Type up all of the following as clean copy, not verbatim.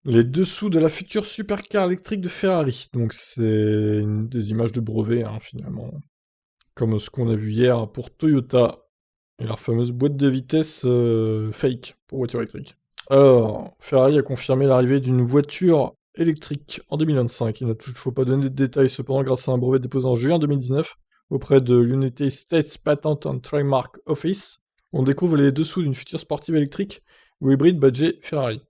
Les dessous de la future supercar électrique de Ferrari. Donc c'est des images de brevets, hein, finalement. Comme ce qu'on a vu hier pour Toyota et leur fameuse boîte de vitesse fake pour voiture électrique. Alors, Ferrari a confirmé l'arrivée d'une voiture électrique en 2025. Il n'a toutefois pas donné de détails, cependant, grâce à un brevet déposé en juin 2019 auprès de l'United States Patent and Trademark Office, on découvre les dessous d'une future sportive électrique ou hybride badgée Ferrari.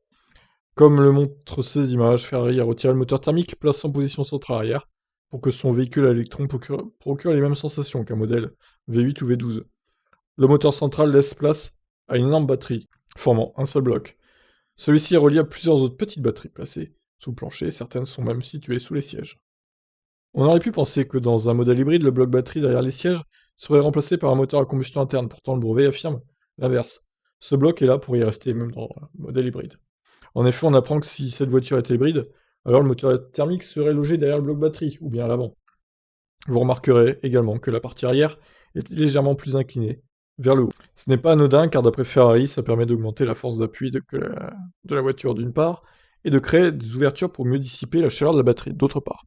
Comme le montrent ces images, Ferrari a retiré le moteur thermique, placé en position centrale arrière, pour que son véhicule à électrons procure les mêmes sensations qu'un modèle V8 ou V12. Le moteur central laisse place à une énorme batterie, formant un seul bloc. Celui-ci est relié à plusieurs autres petites batteries placées sous le plancher, certaines sont même situées sous les sièges. On aurait pu penser que dans un modèle hybride, le bloc batterie derrière les sièges serait remplacé par un moteur à combustion interne, pourtant le brevet affirme l'inverse. Ce bloc est là pour y rester, même dans un modèle hybride. En effet, on apprend que si cette voiture est hybride, alors le moteur thermique serait logé derrière le bloc batterie, ou bien à l'avant. Vous remarquerez également que la partie arrière est légèrement plus inclinée vers le haut. Ce n'est pas anodin car d'après Ferrari, ça permet d'augmenter la force d'appui de la voiture d'une part, et de créer des ouvertures pour mieux dissiper la chaleur de la batterie d'autre part.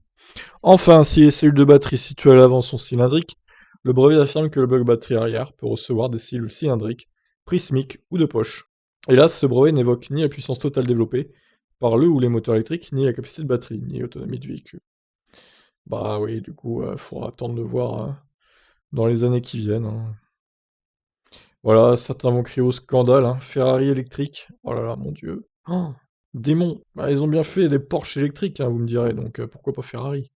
Enfin, si les cellules de batterie situées à l'avant sont cylindriques, le brevet affirme que le bloc batterie arrière peut recevoir des cellules cylindriques, prismiques ou de poche. Hélas, ce brevet n'évoque ni la puissance totale développée par le ou les moteurs électriques, ni la capacité de batterie, ni l'autonomie du véhicule. Bah oui, du coup, faudra attendre de voir dans les années qui viennent, hein. Voilà, certains vont crier au scandale, hein. Ferrari électrique, oh là là, mon Dieu. Oh, démon, bah, ils ont bien fait des Porsche électriques, hein, vous me direz, donc pourquoi pas Ferrari?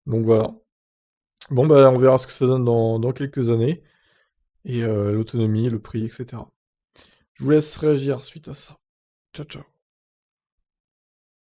Donc voilà. Bon, bah, on verra ce que ça donne dans quelques années, et l'autonomie, le prix, etc. Je vous laisse réagir suite à ça. Ciao, ciao.